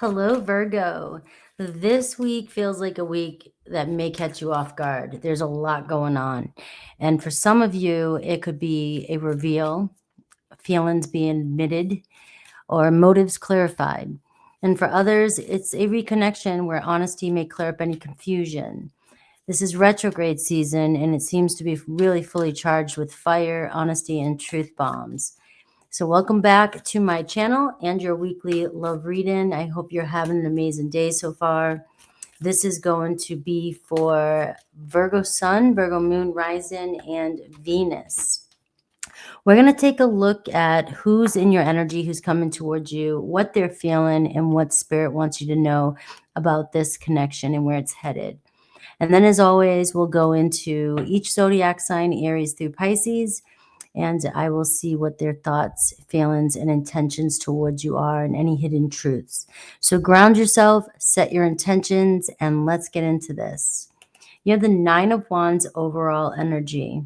Hello, Virgo. This week feels like a week that may catch you off guard. There's a lot going on. And for some of you, it could be a reveal, feelings being admitted, or motives clarified. And for others, it's a reconnection where honesty may clear up any confusion. This is retrograde season, and it seems to be really fully charged with fire, honesty, and truth bombs. So welcome back to my channel and your weekly love reading. I hope you're having an amazing day so far. This is going to be for Virgo Sun, Virgo Moon, Rising, and Venus. We're going to take a look at who's in your energy, who's coming towards you, what they're feeling, and what Spirit wants you to know about this connection and where it's headed. And then, as always, we'll go into each zodiac sign, Aries through Pisces, and I will see what their thoughts, feelings, and intentions towards you are and any hidden truths. So ground yourself, set your intentions, and let's get into this. You have the Nine of Wands overall energy.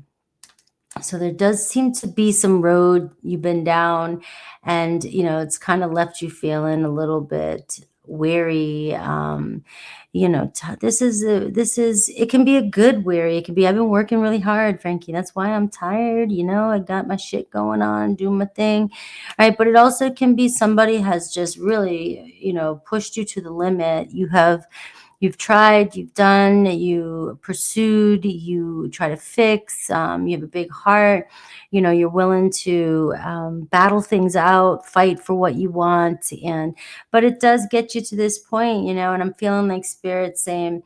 So there does seem to be some road you've been down, and it's kind of left you feeling a little bit weary. This is it can be a good weary. It can be, I've been working really hard, Frankie, that's why I'm tired. I got my shit going on, doing my thing. All right, but it also can be somebody has just really pushed you to the limit. You've tried, you've done, you pursued, you try to fix, you have a big heart, you're willing to battle things out, fight for what you want. But it does get you to this point, and I'm feeling like Spirit saying,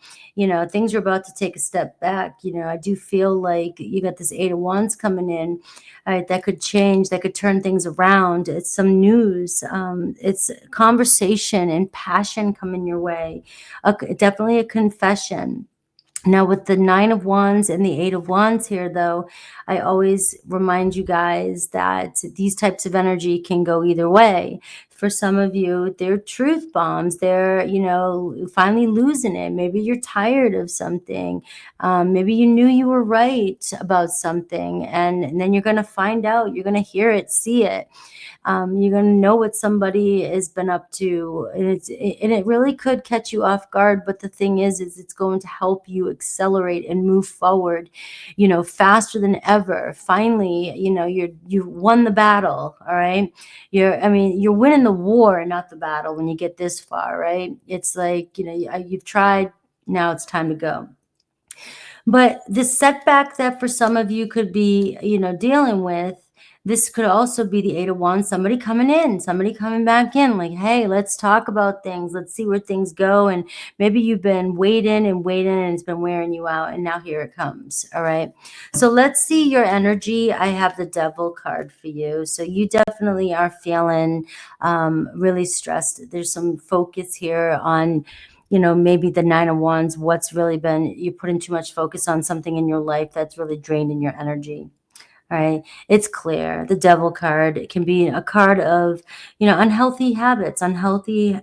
things are about to take a step back. I do feel like you got this Eight of Wands coming in. That could change, that could turn things around. It's some news. It's conversation and passion coming your way. Definitely a confession. Now, with the Nine of Wands and the Eight of Wands here, though, I always remind you guys that these types of energy can go either way. For some of you, they're truth bombs. They're, finally losing it. Maybe you're tired of something. Maybe you knew you were right about something, and then you're going to find out. You're going to hear it, see it. You're going to know what somebody has been up to, and it really could catch you off guard. But the thing is it's going to help you accelerate and move forward, faster than ever. Finally, you won the battle. All right. You're winning the war, not the battle, when you get this far, right? It's like, you've tried, now it's time to go. But the setback that for some of you could be, dealing with, this could also be the Eight of Wands, somebody coming in, somebody coming back in, like, hey, let's talk about things. Let's see where things go. And maybe you've been waiting and it's been wearing you out, and now here it comes. All right. So let's see your energy. I have the Devil card for you. So you definitely are feeling really stressed. There's some focus here on maybe the Nine of Wands, what's really been, you're putting too much focus on something in your life that's really drained in your energy. All right. It's clear. The Devil card, it can be a card of, unhealthy habits, unhealthy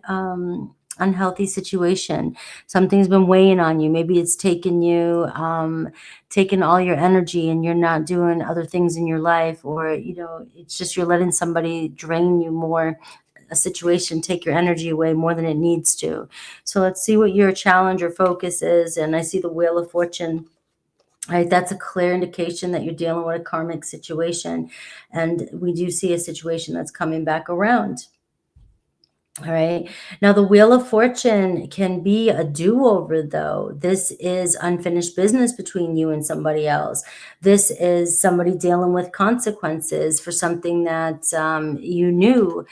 situation. Something's been weighing on you. Maybe it's taken you, taking all your energy, and you're not doing other things in your life, or, it's just you're letting somebody drain you more, a situation take your energy away more than it needs to. So let's see what your challenge or focus is. And I see the Wheel of Fortune. Right, that's a clear indication that you're dealing with a karmic situation. And we do see a situation that's coming back around. All right. Now, the Wheel of Fortune can be a do-over, though. This is unfinished business between you and somebody else. This is somebody dealing with consequences for something that you knew,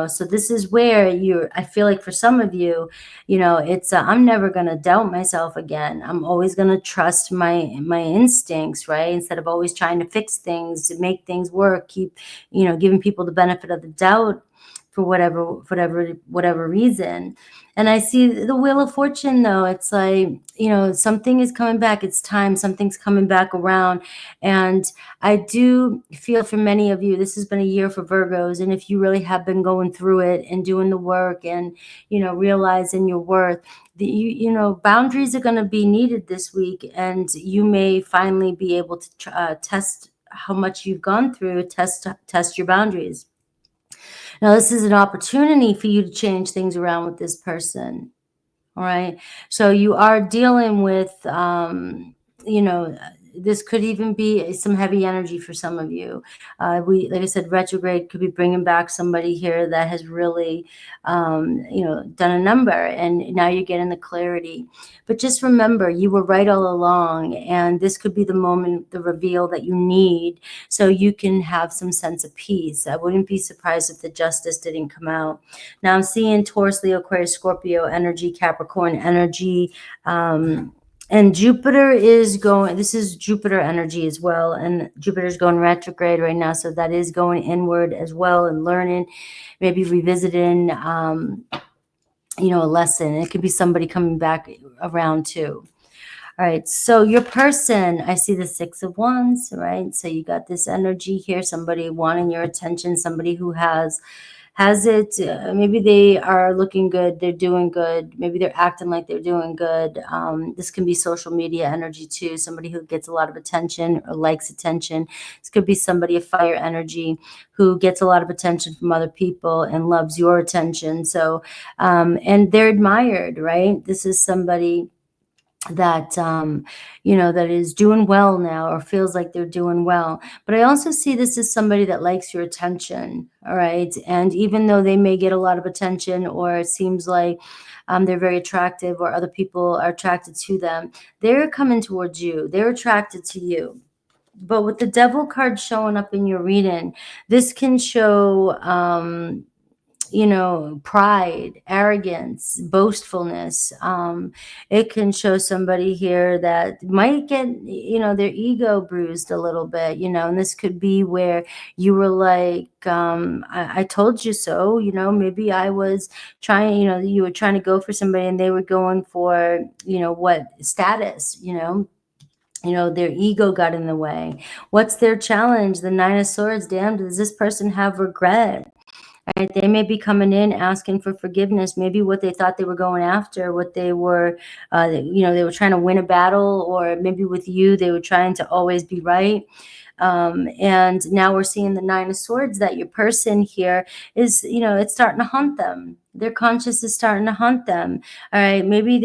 So this is where I feel like for some of you, it's I'm never going to doubt myself again. I'm always going to trust my instincts, right? Instead of always trying to fix things, to make things work, keep, giving people the benefit of the doubt for whatever reason. And I see the Wheel of Fortune, though. It's like, something is coming back. It's time. Something's coming back around. And I do feel for many of you, this has been a year for Virgos. And if you really have been going through it and doing the work and, realizing your worth, boundaries are going to be needed this week. And you may finally be able to test how much you've gone through, test your boundaries. Now, this is an opportunity for you to change things around with this person. All right. So you are dealing with, you know, this could even be some heavy energy for some of you. Like I said, retrograde could be bringing back somebody here that has really, done a number, and now you're getting the clarity. But just remember, you were right all along, and this could be the moment, the reveal that you need, so you can have some sense of peace. I wouldn't be surprised if the justice didn't come out. Now I'm seeing Taurus, Leo, Aquarius, Scorpio energy, Capricorn energy, and Jupiter is going, this is Jupiter energy as well, and Jupiter's going retrograde right now, so that is going inward as well, and learning, maybe revisiting, a lesson. It could be somebody coming back around too. All right, so your person, I see the Six of Wands, right? So you got this energy here, somebody wanting your attention, somebody who has it. Maybe they are looking good, they're doing good, maybe they're acting like they're doing good. This can be social media energy too, somebody who gets a lot of attention or likes attention. This could be somebody of fire energy who gets a lot of attention from other people and loves your attention. So, and they're admired, right? This is somebody that that is doing well now, or feels like they're doing well. But I also see this as somebody that likes your attention. All right, and even though they may get a lot of attention, or it seems like they're very attractive, or other people are attracted to them, they're coming towards you, they're attracted to you. But with the Devil card showing up in your reading, this can show pride, arrogance, boastfulness. It can show somebody here that might get, their ego bruised a little bit, and this could be where you were like, I told you so, maybe I was trying, you were trying to go for somebody and they were going for, what status, their ego got in the way. What's their challenge? The Nine of Swords. Damn, does this person have regret? Right? They may be coming in asking for forgiveness. Maybe what they thought they were going after, what they were, they were trying to win a battle, or maybe with you, they were trying to always be right. And now we're seeing the Nine of Swords, that your person here is, it's starting to haunt them. Their conscience is starting to haunt them. All right, maybe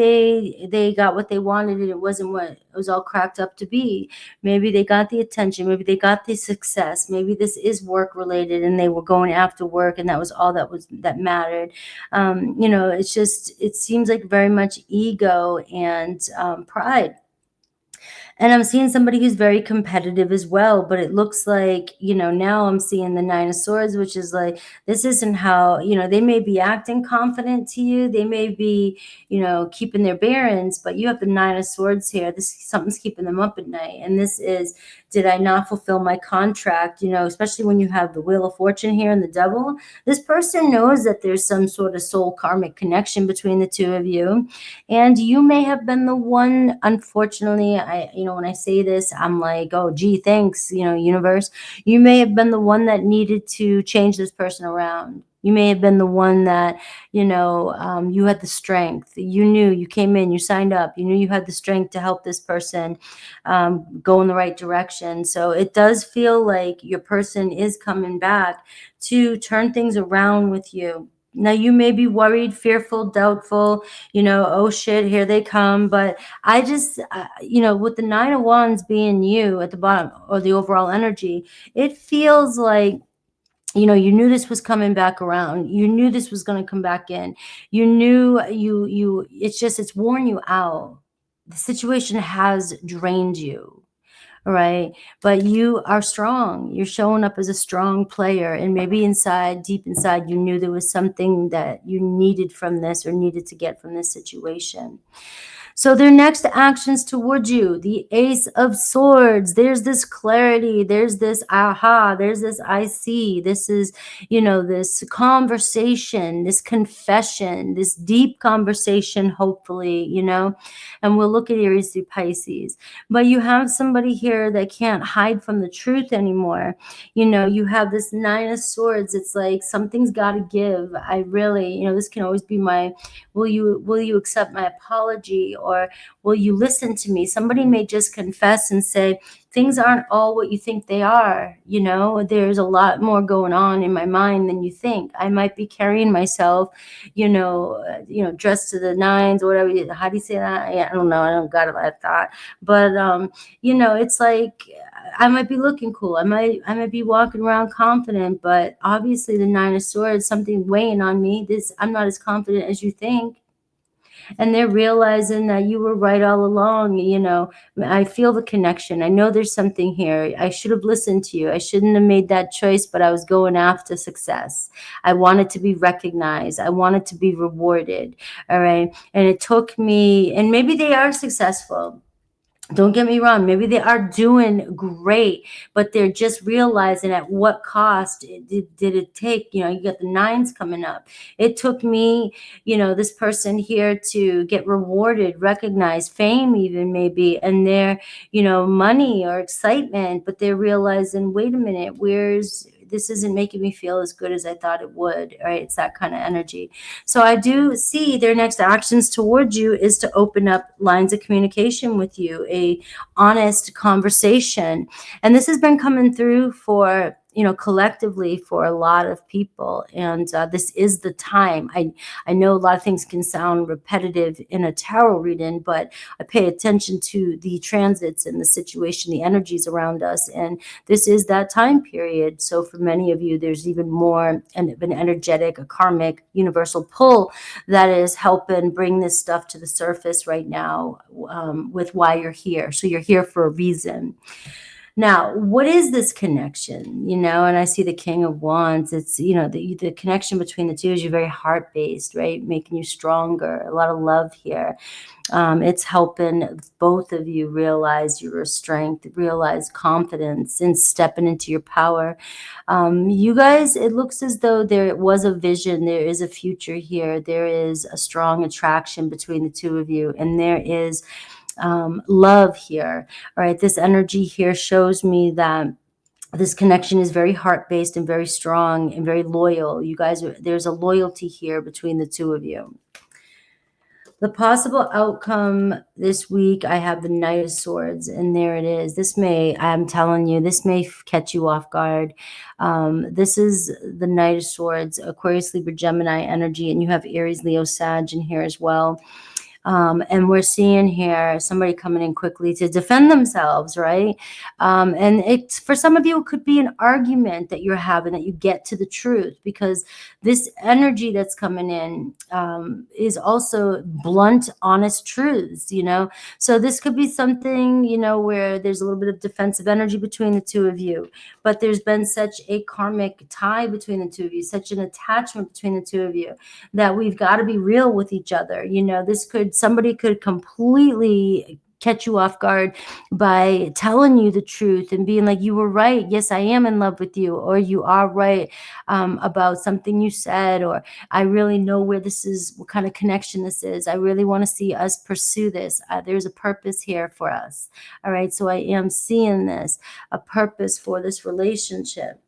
they got what they wanted and it wasn't what it was all cracked up to be. Maybe they got the attention, maybe they got the success, maybe this is work related and they were going after work and that was all that mattered. It seems like very much ego and pride. And I'm seeing somebody who's very competitive as well, but it looks like, now I'm seeing the Nine of Swords, which is like, this isn't how, they may be acting confident to you. They may be, keeping their bearings, but you have the Nine of Swords here. Something's keeping them up at night. And this is, did I not fulfill my contract? Especially when you have the Wheel of Fortune here and the Devil, this person knows that there's some sort of soul karmic connection between the two of you. And you may have been the one, unfortunately, when I say this, I'm like, oh, gee, thanks, universe. You may have been the one that needed to change this person around. You may have been the one that, you had the strength. You knew, you came in, you signed up, you knew you had the strength to help this person go in the right direction. So it does feel like your person is coming back to turn things around with you. Now, you may be worried, fearful, doubtful, oh shit, here they come. But I just, with the Nine of Wands being you at the bottom, or the overall energy, it feels like, you knew this was coming back around. You knew this was going to come back in. You knew it's worn you out. The situation has drained you. Right. But you are strong. You're showing up as a strong player. And maybe deep inside, you knew there was something that you needed from this, or needed to get from this situation. So their next actions towards you, the Ace of Swords, there's this clarity, there's this aha, there's this I see, this is, this conversation, this confession, this deep conversation, hopefully, and we'll look at Aries through Pisces. But you have somebody here that can't hide from the truth anymore. You have this Nine of Swords. It's like something's got to give. I really, this can always be my, will you accept my apology? or will you listen to me? Somebody may just confess and say, things aren't all what you think they are. You know, there's a lot more going on in my mind than you think. I might be carrying myself, dressed to the nines or whatever. How do you say that? I don't know. I don't got that thought. But, it's like I might be looking cool. I might be walking around confident, but obviously the Nine of Swords, something weighing on me. I'm not as confident as you think. And they're realizing that you were right all along. I feel the connection. I know there's something here. I should have listened to you. I shouldn't have made that choice, but I was going after success. I wanted to be recognized. I wanted to be rewarded. All right. And it took me, and maybe they are successful. Don't get me wrong. Maybe they are doing great, but they're just realizing at what cost did it take. You got the nines coming up. It took me, this person here to get rewarded, recognized, fame even maybe, and their, money or excitement, but they're realizing, wait a minute, this isn't making me feel as good as I thought it would. Right? It's that kind of energy. So I do see their next actions towards you is to open up lines of communication with you, a honest conversation. And this has been coming through for, collectively for a lot of people. And this is the time. I know a lot of things can sound repetitive in a tarot reading, but I pay attention to the transits and the situation, the energies around us. And this is that time period. So for many of you, there's even more an energetic, a karmic, universal pull that is helping bring this stuff to the surface right now, with why you're here. So you're here for a reason. Now, what is this connection? And I see the King of Wands. It's, the connection between the two is you're very heart-based, right? Making you stronger. A lot of love here. It's helping both of you realize your strength, realize confidence, and stepping into your power. You guys, it looks as though there was a vision. There is a future here. There is a strong attraction between the two of you, and there is love here. All right, this energy here shows me that this connection is very heart-based and very strong and very loyal. You guys, there's a loyalty here between the two of you. The possible outcome this week, I have the Knight of Swords, and there it is. I'm telling you, this may catch you off guard. This is the Knight of Swords, Aquarius, Libra, Gemini energy, and you have Aries, Leo, Sag in here as well. And we're seeing here somebody coming in quickly to defend themselves, right? And it's, for some of you, it could be an argument that you're having, that you get to the truth, because this energy that's coming in is also blunt, honest truths, So this could be something, where there's a little bit of defensive energy between the two of you, but there's been such a karmic tie between the two of you, such an attachment between the two of you, that we've got to be real with each other. Somebody could completely catch you off guard by telling you the truth and being like, you were right. Yes, I am in love with you. Or you are right about something you said, or I really know where this is, what kind of connection this is. I really want to see us pursue this. There's a purpose here for us. All right. So I am seeing this, a purpose for this relationship.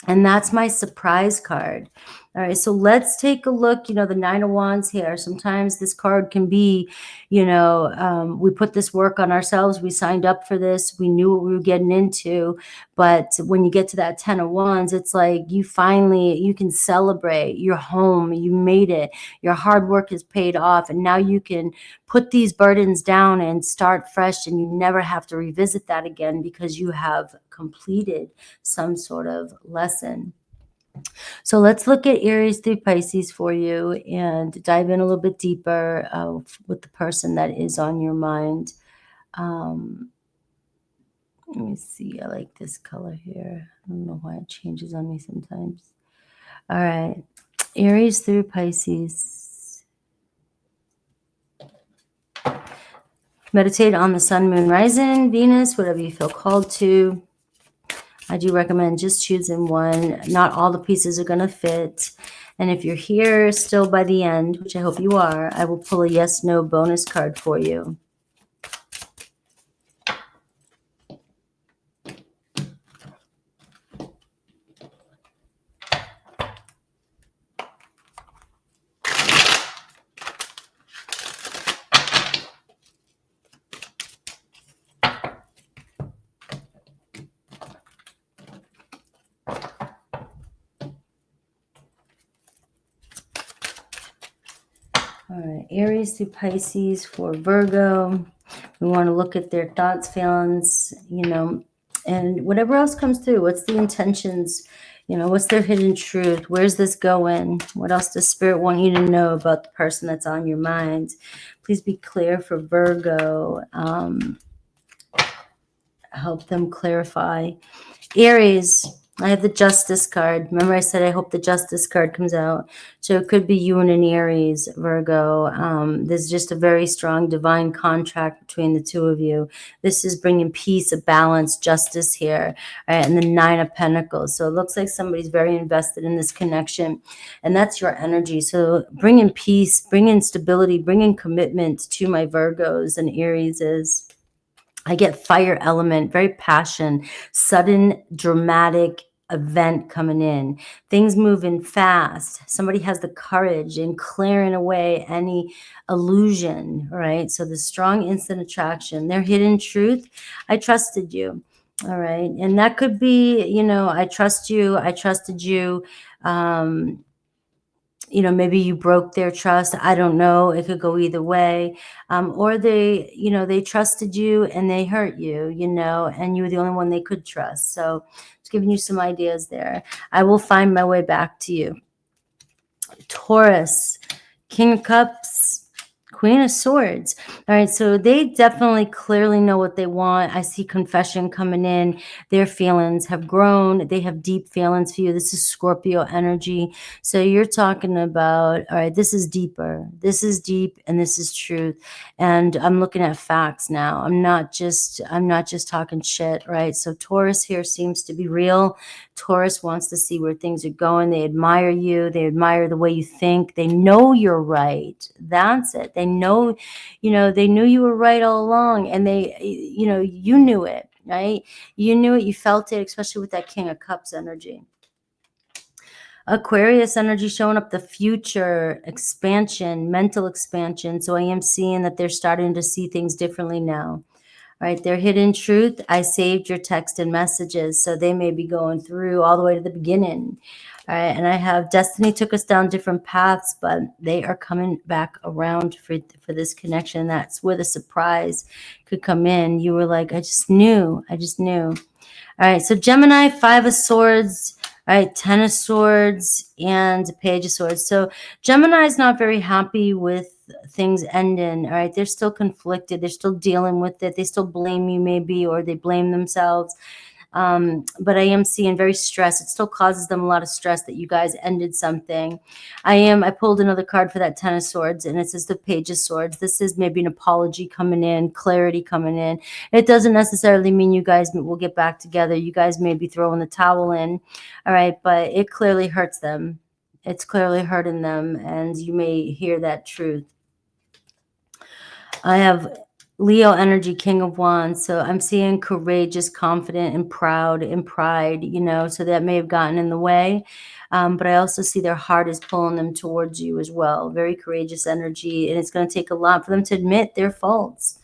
And that's my surprise card. All right, so let's take a look. The Nine of Wands here. Sometimes this card can be, we put this work on ourselves. We signed up for this. We knew what we were getting into. But when you get to that 10 of Wands, it's like you can celebrate. You're home. You made it. Your hard work is paid off. And now you can put these burdens down and start fresh. And you never have to revisit that again, because you have completed some sort of lesson. So let's look at Aries through Pisces for you and dive in a little bit deeper with the person that is on your mind. Let me see. I like this color here. I don't know why it changes on me sometimes. All right. Aries through Pisces. Meditate on the sun, moon, rising, Venus, whatever you feel called to. I do recommend just choosing one. Not all the pieces are going to fit. And if you're here still by the end, which I hope you are, I will pull a yes, no bonus card for you. All right, Aries through Pisces for Virgo. We want to look at their thoughts, feelings, you know, and whatever else comes through. What's the intentions? You know, what's their hidden truth? Where's this going? What else does Spirit want you to know about the person that's on your mind? Please be clear for Virgo. Help them clarify. Aries, I have the Justice card. Remember I said I hope the Justice card comes out. So it could be you and an Aries, Virgo. There's just a very strong divine contract between the two of you. This is bringing peace, a balance, justice here. All right, and the Nine of Pentacles. So it looks like somebody's very invested in this connection. And that's your energy. So bringing peace, bringing stability, bringing commitment to my Virgos and Aries is... I get fire element, very passion, sudden dramatic event coming in. Things moving fast. Somebody has the courage in clearing away any illusion, right? So the strong instant attraction, their hidden truth. I trusted you. All right. And that could be, you know, I trust you. I trusted you. You know, maybe you broke their trust. I don't know. It could go either way. Or they, you know, they trusted you and they hurt you, you know, and you were the only one they could trust. So it's giving you some ideas there. I will find my way back to you. Taurus, King of Cups, Queen of Swords. All right, so they definitely clearly know what they want. I see confession coming in. Their feelings have grown. They have deep feelings for you. This is Scorpio energy. So you're talking about, all right, this is deeper. This is deep and this is truth. And I'm looking at facts now. I'm not just talking shit, right? So Taurus here seems to be real. Taurus wants to see where things are going. They admire you. They admire the way you think. They know you're right. That's it. They know, you know, they knew you were right all along, and they, you know, you knew it, right? You knew it. You felt it, especially with that King of Cups energy. Aquarius energy showing up, the future, expansion, mental expansion. So I am seeing that they're starting to see things differently now. Right, their hidden truth. I saved your text and messages, so they may be going through all the way to the beginning. All right, and I have destiny took us down different paths, but they are coming back around for this connection. That's where the surprise could come in. You were like, I just knew. All right, so Gemini, 5 of Swords. All right, 10 of Swords and Page of Swords. So Gemini is not very happy with things ending. All right, they're still conflicted. They're still dealing with it. They still blame you maybe, or they blame themselves. But I am seeing very stressed. It still causes them a lot of stress that you guys ended something. I pulled another card for that 10 of Swords, and it says the Page of Swords. This is maybe an apology coming in, clarity coming in. It doesn't necessarily mean you guys will get back together. You guys may be throwing the towel in. All right, but it clearly hurts them. It's clearly hurting them, and you may hear that truth. I have Leo energy, King of Wands. So I'm seeing courageous, confident, and proud and pride, you know, so that may have gotten in the way. But I also see their heart is pulling them towards you as well. Very courageous energy. And it's going to take a lot for them to admit their faults.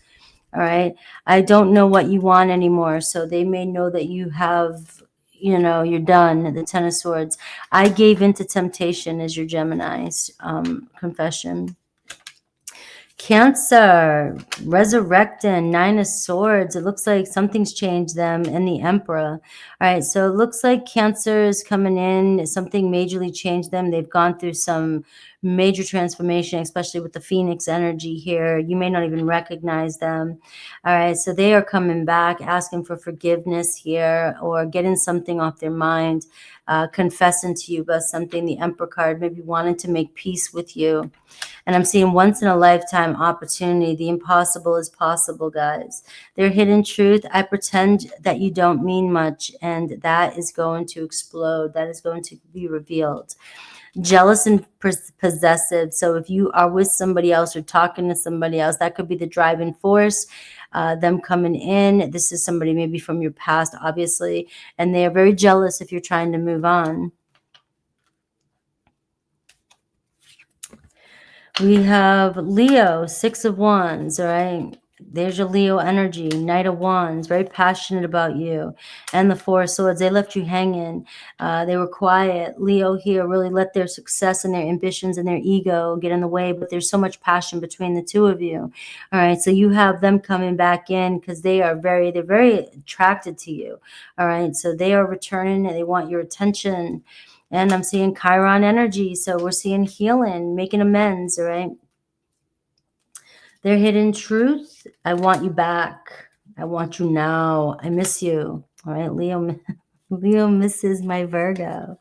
All right. I don't know what you want anymore. So they may know that you have, you know, you're done. The 10 of Swords. I gave into temptation as your Gemini's confession. Cancer, resurrecting, 9 of Swords. It looks like something's changed them, and the Emperor. All right, so it looks like Cancer is coming in. Something majorly changed them. They've gone through some major transformation, especially with the Phoenix energy here. You may not even recognize them. All right, so they are coming back, asking for forgiveness here, or getting something off their mind, confessing to you about something. The Emperor card, maybe wanting to make peace with you. And I'm seeing once in a lifetime opportunity. The impossible is possible, guys. Their hidden truth. I pretend that you don't mean much, and that is going to explode. That is going to be revealed. Jealous and possessive. So if you are with somebody else or talking to somebody else, that could be the driving force. Them coming in. This is somebody maybe from your past, obviously, and they are very jealous if you're trying to move on. We have Leo, 6 of Wands, all right? There's your Leo energy, Knight of Wands, very passionate about you. And the Four of Swords, they left you hanging. They were quiet. Leo here really let their success and their ambitions and their ego get in the way, but there's so much passion between the two of you. All right, so you have them coming back in because they're very attracted to you. All right, so they are returning and they want your attention. And I'm seeing Chiron energy, so we're seeing healing, making amends, all right? Their hidden truth, I want you back. I want you now. I miss you. All right, Leo misses my Virgo.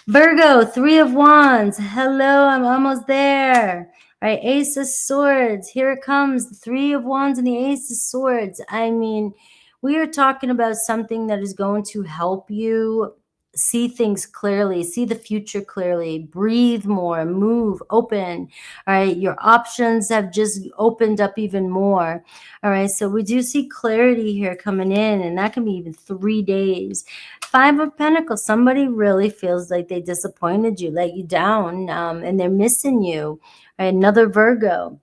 Virgo, Three of Wands. Hello, I'm almost there. All right, Ace of Swords. Here it comes. The Three of Wands and the Ace of Swords. I mean, we are talking about something that is going to help you see things clearly, see the future clearly, breathe more, move, open. All right, your options have just opened up even more. All right, so we do see clarity here coming in, and that can be even 3 days. Five of Pentacles, somebody really feels like they disappointed you, let you down, and they're missing you. All right, another Virgo.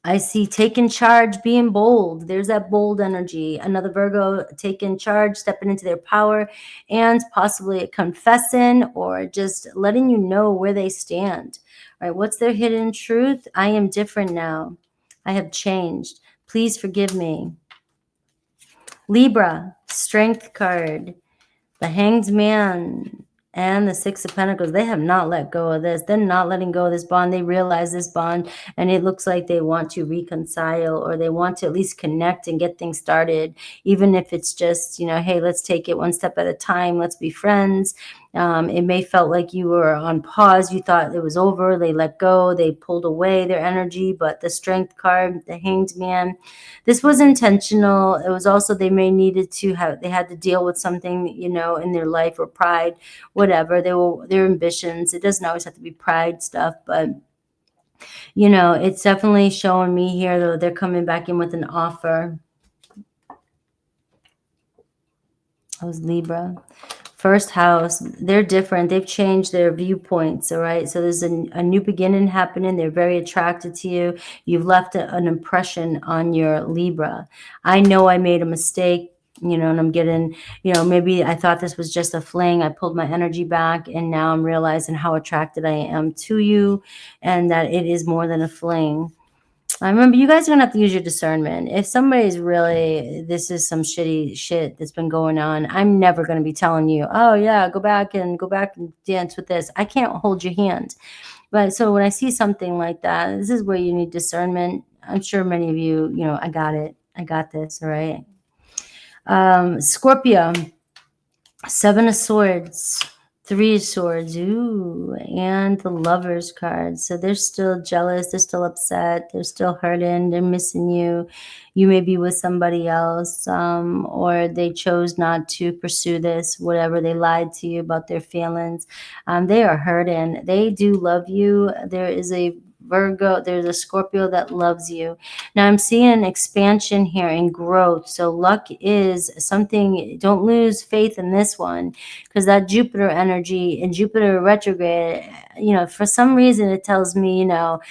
I see taking charge, being bold. There's that bold energy. Another Virgo taking charge, stepping into their power, and possibly confessing or just letting you know where they stand. All right, what's their hidden truth? I am different now. I have changed. Please forgive me. Libra, Strength card. The Hanged Man and the Six of Pentacles, they have not let go of this. They're not letting go of this bond. They realize this bond, and it looks like they want to reconcile, or they want to at least connect and get things started, even if it's just, you know, hey, let's take it one step at a time. Let's be friends. It may felt like you were on pause. You thought it was over. They let go. They pulled away their energy. But the Strength card, the Hanged Man, this was intentional. It was also they may needed to have, they had to deal with something, you know, in their life, or pride, whatever. They were their ambitions. It doesn't always have to be pride stuff, but you know, it's definitely showing me here though they're coming back in with an offer. I was Libra. First house, they're different. They've changed their viewpoints, all right? So there's a new beginning happening. They're very attracted to you. You've left an impression on your Libra. I know I made a mistake, you know, and I'm getting, you know, maybe I thought this was just a fling. I pulled my energy back, and now I'm realizing how attracted I am to you, and that it is more than a fling. I remember you guys are gonna have to use your discernment. If somebody's really, this is some shitty shit that's been going on, I'm never gonna be telling you, oh yeah, go back and dance with this. I can't hold your hand. But so when I see something like that, this is where you need discernment. I'm sure many of you, you know, I got it. I got this, all right. Scorpio, Seven of Swords, Three of Swords, ooh, and the Lovers card. So they're still jealous, they're still upset, they're still hurting, they're missing you. You may be with somebody else, or they chose not to pursue this, whatever. They lied to you about their feelings. They are hurting. They do love you. There is a Virgo, there's a Scorpio that loves you. Now I'm seeing an expansion here and growth. So luck is something, don't lose faith in this one, because that Jupiter energy and Jupiter retrograde, you know, for some reason it tells me, you know,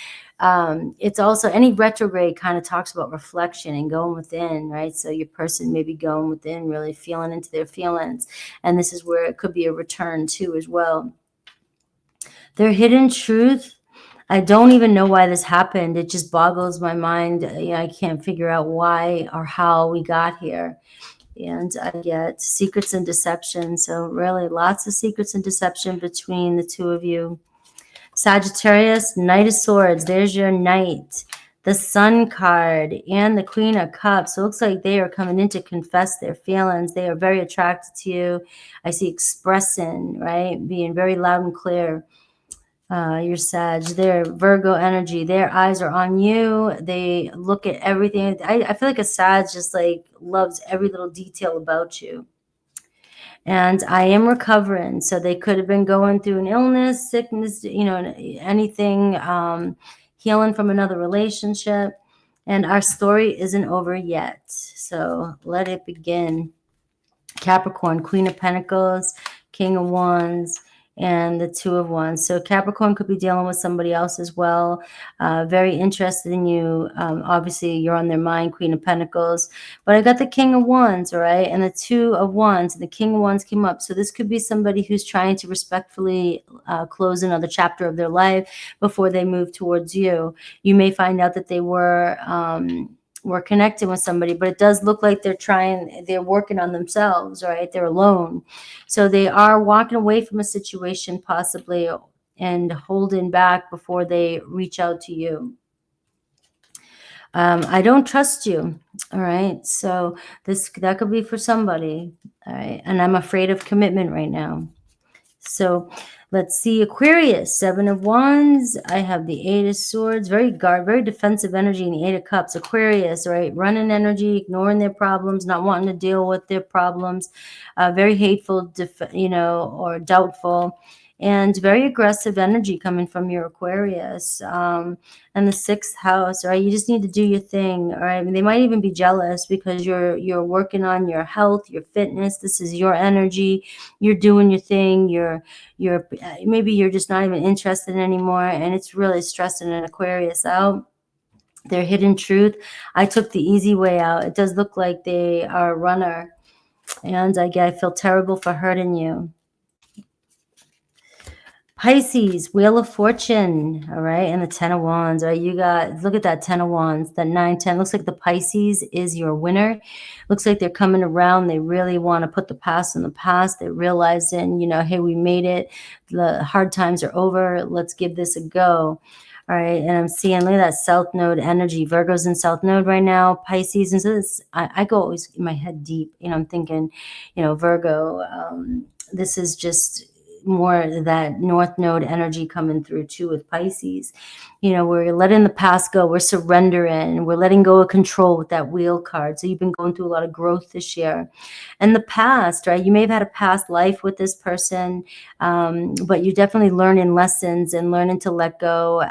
it's also, any retrograde kind of talks about reflection and going within, right? So your person may be going within, really feeling into their feelings. And this is where it could be a return too as well. Their hidden truth, I don't even know why this happened. It just boggles my mind. You know, I can't figure out why or how we got here. And I get secrets and deception. So really lots of secrets and deception between the two of you. Sagittarius, Knight of Swords. There's your Knight. The Sun card and the Queen of Cups. So it looks like they are coming in to confess their feelings. They are very attracted to you. I see expressing, right? Being very loud and clear. Your Sag, their Virgo energy, their eyes are on you. They look at everything. I feel like a Sag just like loves every little detail about you. And I am recovering. So they could have been going through an illness, sickness, you know, anything, healing from another relationship. And our story isn't over yet. So let it begin. Capricorn, Queen of Pentacles, King of Wands, and the Two of Wands. So Capricorn could be dealing with somebody else as well, very interested in you. Obviously, you're on their mind, Queen of Pentacles. But I got the King of Wands, all right, and the Two of Wands. And the King of Wands came up. So this could be somebody who's trying to respectfully close another chapter of their life before they move towards you. You may find out that they were connecting with somebody, but it does look like they're working on themselves, right? They're alone. So they are walking away from a situation possibly and holding back before they reach out to you. I don't trust you. All right. So that could be for somebody. All right. And I'm afraid of commitment right now. So let's see, Aquarius, Seven of Wands. I have the Eight of Swords, very defensive energy, and the Eight of Cups. Aquarius, right? Running energy, ignoring their problems, not wanting to deal with their problems, very hateful, or doubtful, and very aggressive energy coming from your Aquarius. And the sixth house, right? You just need to do your thing, all right? I mean, they might even be jealous because you're working on your health, your fitness. This is your energy. You're doing your thing. Maybe you're just not even interested anymore, and it's really stressing an Aquarius out. Their hidden truth. I took the easy way out. It does look like they are a runner, and I feel terrible for hurting you. Pisces, Wheel of Fortune, all right, and the Ten of Wands, all right? You got, look at that Ten of Wands, that 9, 10. Looks like the Pisces is your winner. Looks like they're coming around. They really want to put the past in the past. They're realizing, hey, we made it. The hard times are over. Let's give this a go. All right, and I'm seeing, look at that South Node energy. Virgo's in South Node right now, Pisces. And so I go always in my head deep. I'm thinking, Virgo, this is just more that North Node energy coming through too with Pisces. We're letting the past go. We're surrendering. We're letting go of control with that Wheel card. So you've been going through a lot of growth this year. And the past, right? You may have had a past life with this person, but you're definitely learning lessons and learning to let go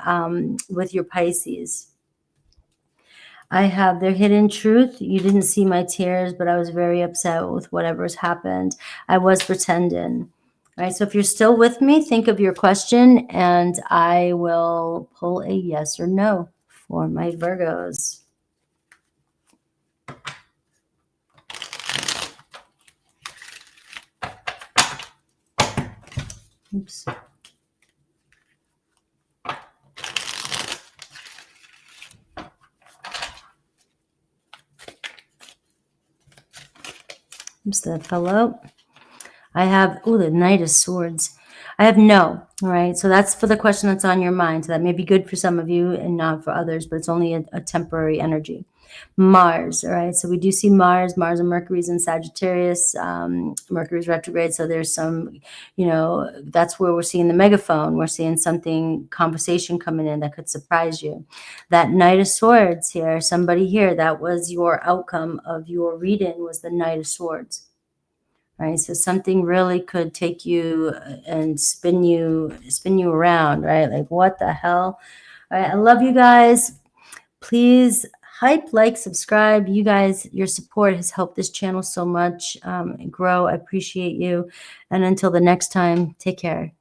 with your Pisces. I have their hidden truth. You didn't see my tears, but I was very upset with whatever's happened. I was pretending. All right, so if you're still with me, think of your question, and I will pull a yes or no for my Virgos. Oops. Oops, that fell out. I have, the Knight of Swords. I have no, all right? So that's for the question that's on your mind. So that may be good for some of you and not for others, but it's only a temporary energy. Mars, all right? So we do see Mars and Mercury's in Sagittarius. Mercury's retrograde, so there's some, that's where we're seeing the megaphone. We're seeing conversation coming in that could surprise you. That Knight of Swords here, somebody here, that was your outcome of your reading, was the Knight of Swords. Right, so something really could take you and spin you around, right? Like, what the hell? All right, I love you guys. Please hype, like, subscribe. You guys, your support has helped this channel so much grow. I appreciate you. And until the next time, take care.